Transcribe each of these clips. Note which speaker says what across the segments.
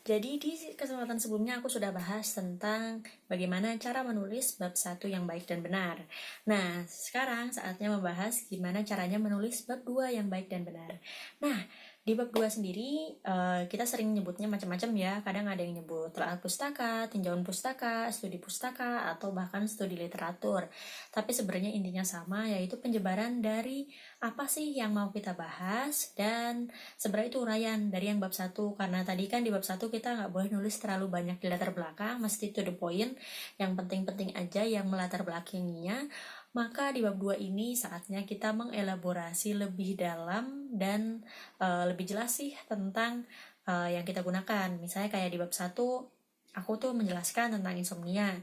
Speaker 1: Jadi di kesempatan sebelumnya aku sudah bahas tentang bagaimana cara menulis bab 1 yang baik dan benar. Nah, sekarang saatnya membahas gimana caranya menulis bab 2 yang baik dan benar. Nah, di bab 2 sendiri kita sering nyebutnya macam-macam ya. Kadang ada yang nyebut telaah pustaka, tinjauan pustaka, studi pustaka, atau bahkan studi literatur. Tapi sebenarnya intinya sama, yaitu penjebaran dari apa sih yang mau kita bahas, dan sebenarnya itu uraian dari yang bab 1. Karena tadi kan di bab 1 kita nggak boleh nulis terlalu banyak di latar belakang, mesti to the point, yang penting-penting aja yang melatar belakanginya. Maka di bab 2 ini saatnya kita mengelaborasi lebih dalam dan lebih jelas sih tentang yang kita gunakan. Misalnya kayak di bab 1 aku tuh menjelaskan tentang insomnia.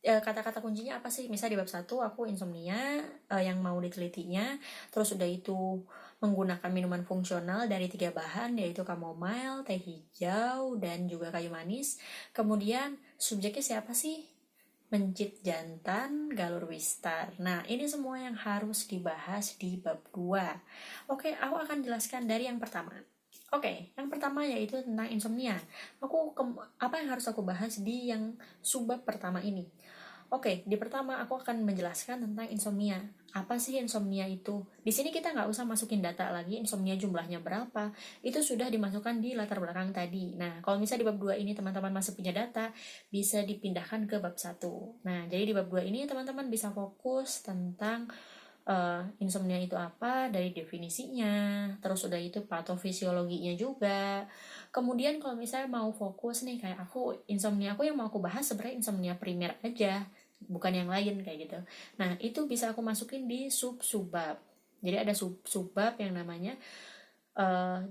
Speaker 1: Kata-kata kuncinya apa sih? Misal di bab 1 aku insomnia, yang mau ditelitinya, terus udah itu menggunakan minuman fungsional dari 3 bahan, yaitu chamomile, teh hijau, dan juga kayu manis. Kemudian subjeknya siapa sih? Mencit jantan, galur wistar. Nah, ini semua yang harus dibahas di bab 2. Oke, aku akan jelaskan dari yang pertama. Oke, yang pertama yaitu tentang insomnia. Apa yang harus aku bahas di yang subbab pertama ini? Oke, di pertama aku akan menjelaskan tentang insomnia. Apa sih insomnia itu? Di sini kita nggak usah masukin data lagi, insomnia jumlahnya berapa, itu sudah dimasukkan di latar belakang tadi. Nah, kalau misalnya di bab 2 ini teman-teman masih punya data, bisa dipindahkan ke bab 1. Nah, jadi di bab 2 ini teman-teman bisa fokus tentang insomnia itu apa, dari definisinya, terus udah itu patofisiologinya juga. Kemudian kalau misalnya mau fokus nih, kayak aku, insomnia aku yang mau aku bahas sebenarnya insomnia primer aja, bukan yang lain kayak gitu. Nah, itu bisa aku masukin di sub-subbab. Jadi ada sub-subbab yang namanya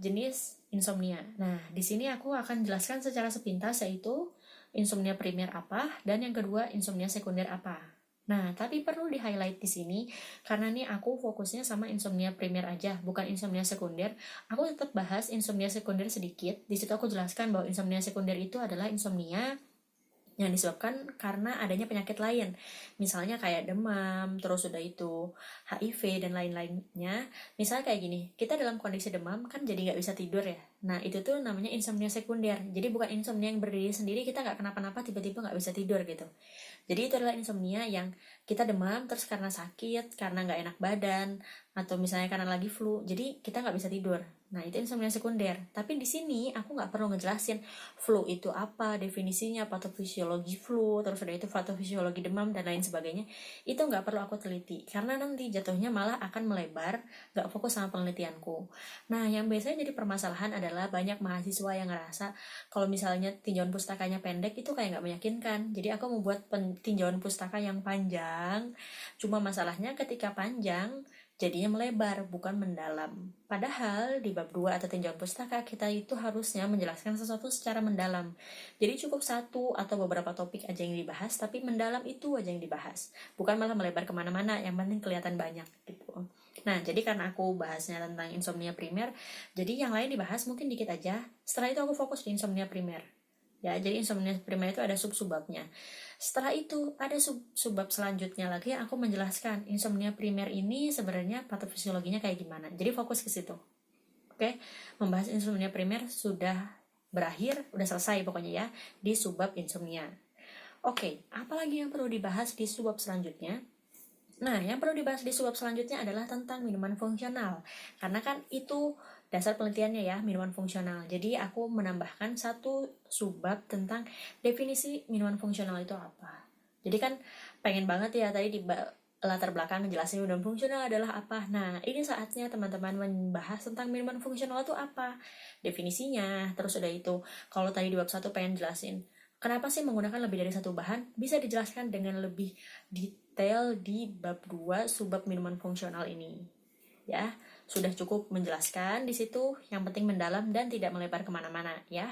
Speaker 1: jenis insomnia. Nah, di sini aku akan jelaskan secara sepintas, yaitu insomnia primer apa, dan yang kedua insomnia sekunder apa. Nah, tapi perlu di-highlight di sini karena nih aku fokusnya sama insomnia primer aja, bukan insomnia sekunder. Aku tetap bahas insomnia sekunder sedikit. Di situ aku jelaskan bahwa insomnia sekunder itu adalah insomnia yang disebabkan karena adanya penyakit lain, misalnya kayak demam, terus udah itu HIV dan lain-lainnya. Misalnya kayak gini, kita dalam kondisi demam kan jadi nggak bisa tidur ya. Nah, itu tuh namanya insomnia sekunder. Jadi bukan insomnia yang berdiri sendiri, kita nggak kenapa-napa tiba-tiba nggak bisa tidur gitu. Jadi itu adalah insomnia yang kita demam terus karena sakit, karena nggak enak badan, atau misalnya karena lagi flu, jadi kita nggak bisa tidur. Nah, itu insomnia sekunder. Tapi di sini aku nggak perlu ngejelasin flu itu apa, definisinya, patofisiologi flu, terus udah itu patofisiologi demam, dan lain sebagainya. Itu nggak perlu aku teliti, karena nanti jatuhnya malah akan melebar, nggak fokus sama penelitianku. Nah, yang biasanya jadi permasalahan adalah banyak mahasiswa yang ngerasa kalau misalnya tinjauan pustakanya pendek itu kayak nggak meyakinkan. Jadi aku membuat tinjauan pustaka yang panjang. Cuma masalahnya ketika panjang jadinya melebar, bukan mendalam. Padahal di bab 2 atau tinjauan pustaka kita itu harusnya menjelaskan sesuatu secara mendalam. Jadi cukup satu atau beberapa topik aja yang dibahas, tapi mendalam itu aja yang dibahas. Bukan malah melebar kemana-mana, yang penting kelihatan banyak gitu. Nah, jadi karena aku bahasnya tentang insomnia primer, jadi yang lain dibahas mungkin dikit aja. Setelah itu aku fokus di insomnia primer. Ya, jadi insomnia primer itu ada sub-subbabnya. Setelah itu ada subbab selanjutnya lagi yang aku menjelaskan insomnia primer ini sebenarnya patofisiologinya kayak gimana. Jadi fokus ke situ. Oke, membahas insomnia primer sudah berakhir, udah selesai pokoknya ya di subbab insomnia. Oke, apalagi yang perlu dibahas di subbab selanjutnya? Nah, yang perlu dibahas di subbab selanjutnya adalah tentang minuman fungsional. Karena kan itu dasar penelitiannya ya, minuman fungsional. Jadi aku menambahkan satu subbab tentang definisi minuman fungsional itu apa. Jadi kan pengen banget ya tadi di latar belakang ngejelasin minuman fungsional adalah apa. Nah, ini saatnya teman-teman membahas tentang minuman fungsional itu apa. Definisinya, terus udah itu. Kalau tadi di bab 1 pengen jelasin kenapa sih menggunakan lebih dari satu bahan, bisa dijelaskan dengan lebih detail di bab 2 subbab minuman fungsional ini. Ya, sudah cukup menjelaskan di situ, yang penting mendalam dan tidak melebar kemana-mana ya.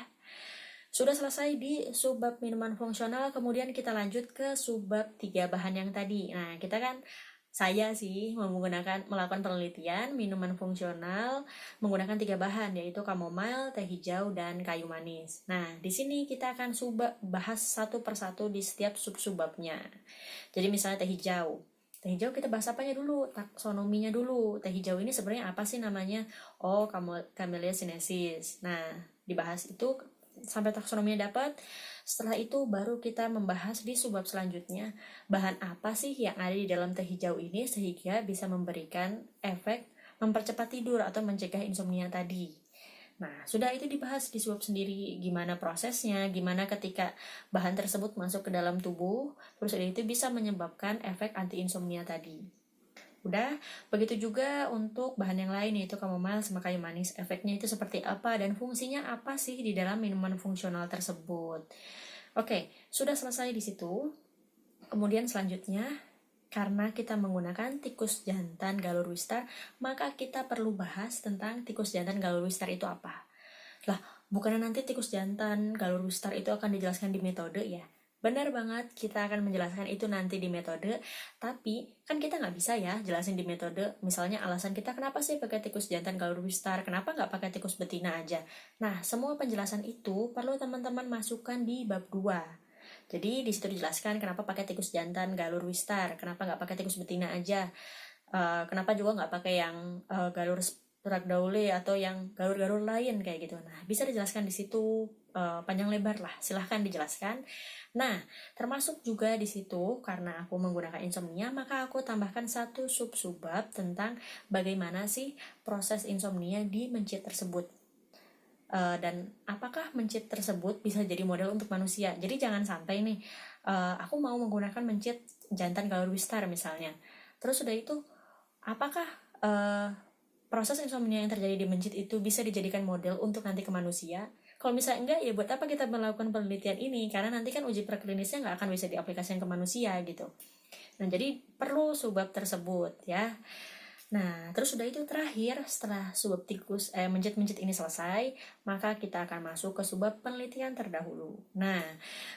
Speaker 1: Sudah selesai di subbab minuman fungsional, kemudian kita lanjut ke subbab 3 bahan yang tadi. Nah, kita kan saya sih melakukan penelitian minuman fungsional menggunakan 3 bahan, yaitu chamomile, teh hijau, dan kayu manis. Nah, di sini kita akan bahas satu persatu di setiap sub-subbabnya. Jadi misalnya teh hijau. Teh hijau kita bahas apanya dulu? Taksonominya dulu. Teh hijau ini sebenarnya apa sih namanya? Oh, Camellia sinensis. Nah, dibahas itu sampai taksonominya dapat. Setelah itu baru kita membahas di subbab selanjutnya, bahan apa sih yang ada di dalam teh hijau ini sehingga bisa memberikan efek mempercepat tidur atau mencegah insomnia tadi. Nah, sudah itu dibahas di subbab sendiri, gimana prosesnya, gimana ketika bahan tersebut masuk ke dalam tubuh, terus itu bisa menyebabkan efek anti-insomnia tadi. Udah, begitu juga untuk bahan yang lain yaitu chamomile sama kayu manis. Efeknya itu seperti apa dan fungsinya apa sih di dalam minuman fungsional tersebut. Oke, sudah selesai di situ. Kemudian selanjutnya, karena kita menggunakan tikus jantan galur wistar, maka kita perlu bahas tentang tikus jantan galur wistar itu apa. Lah, bukannya nanti tikus jantan galur wistar itu akan dijelaskan di metode ya? Benar banget, kita akan menjelaskan itu nanti di metode, tapi kan kita nggak bisa ya jelasin di metode, misalnya alasan kita kenapa sih pakai tikus jantan galur wistar, kenapa nggak pakai tikus betina aja. Nah, semua penjelasan itu perlu teman-teman masukkan di bab 2. Jadi di situ dijelaskan kenapa pakai tikus jantan galur wistar, kenapa nggak pakai tikus betina aja, kenapa juga nggak pakai yang galur ragdouli atau yang galur-galur lain kayak gitu. Nah, bisa dijelaskan di situ panjang lebar lah, silahkan dijelaskan. Nah, termasuk juga di situ karena aku menggunakan insomnia, maka aku tambahkan satu sub-subbab tentang bagaimana sih proses insomnia di mencit tersebut. Dan apakah mencit tersebut bisa jadi model untuk manusia. Jadi jangan sampai nih, aku mau menggunakan mencit jantan galur wistar misalnya. Terus udah itu, apakah proses insomnia yang terjadi di mencit itu bisa dijadikan model untuk nanti ke manusia? Kalau misalnya enggak, ya buat apa kita melakukan penelitian ini? Karena nanti kan uji preklinisnya nggak akan bisa diaplikasikan ke manusia gitu. Nah, jadi perlu subbab tersebut ya. Nah, terus udah itu terakhir, setelah subbab mencit-mencit ini selesai, maka kita akan masuk ke subbab penelitian terdahulu. Nah,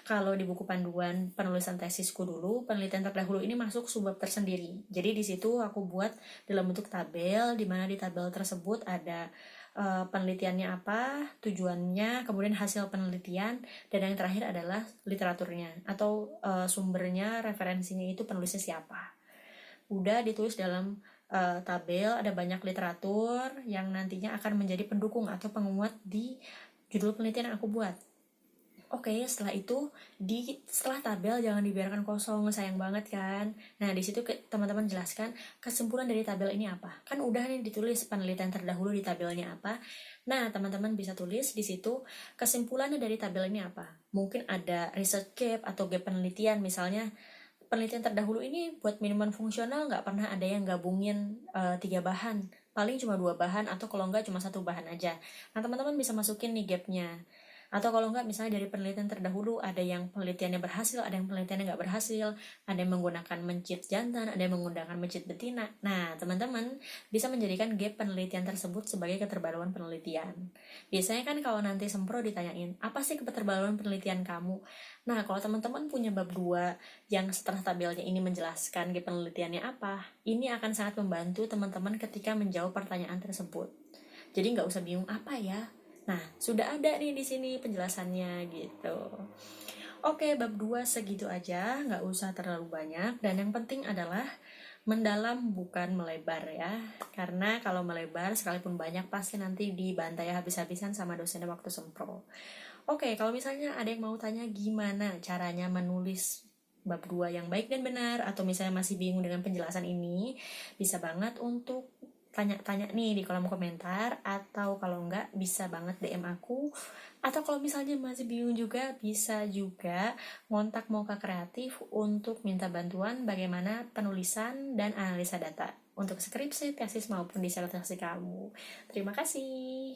Speaker 1: kalau di buku panduan penulisan tesisku dulu, penelitian terdahulu ini masuk subbab tersendiri. Jadi di situ aku buat dalam bentuk tabel, di mana di tabel tersebut ada penelitiannya apa, tujuannya, kemudian hasil penelitian, dan yang terakhir adalah literaturnya atau sumbernya, referensinya itu penulisnya siapa. Udah ditulis dalam tabel, ada banyak literatur yang nantinya akan menjadi pendukung atau penguat di judul penelitian yang aku buat. Oke, setelah itu setelah tabel jangan dibiarkan kosong, sayang banget kan. Nah, di situ teman-teman jelaskan kesimpulan dari tabel ini apa. Kan udah nih ditulis penelitian terdahulu di tabelnya apa. Nah, teman-teman bisa tulis di situ kesimpulannya dari tabel ini apa. Mungkin ada research gap atau gap penelitian, misalnya penelitian terdahulu ini buat minuman fungsional nggak pernah ada yang gabungin 3 bahan, paling cuma 2 bahan atau kalau nggak cuma 1 bahan aja. Nah, teman-teman bisa masukin nih gapnya. Atau kalau nggak, misalnya dari penelitian terdahulu ada yang penelitiannya berhasil, ada yang penelitiannya nggak berhasil, ada yang menggunakan mencit jantan, ada yang menggunakan mencit betina. Nah, teman-teman bisa menjadikan gap penelitian tersebut sebagai keterbaruan penelitian. Biasanya kan kalau nanti sempro ditanyain, apa sih keterbaruan penelitian kamu? Nah, kalau teman-teman punya bab 2 yang setelah tabelnya ini menjelaskan gap penelitiannya apa, ini akan sangat membantu teman-teman ketika menjawab pertanyaan tersebut. Jadi nggak usah bingung apa ya. Nah, sudah ada nih di sini penjelasannya gitu. Oke, bab 2 segitu aja, nggak usah terlalu banyak. Dan yang penting adalah mendalam bukan melebar ya. Karena kalau melebar sekalipun banyak pasti nanti dibantai habis-habisan sama dosennya waktu sempro. Oke, kalau misalnya ada yang mau tanya gimana caranya menulis bab 2 yang baik dan benar, atau misalnya masih bingung dengan penjelasan ini, bisa banget untuk tanya-tanya nih di kolom komentar, atau kalau enggak bisa banget DM aku, atau kalau misalnya masih bingung juga bisa juga ngontak Mocha Kreatif untuk minta bantuan bagaimana penulisan dan analisa data untuk skripsi, tesis maupun disertasi kamu. Terima kasih.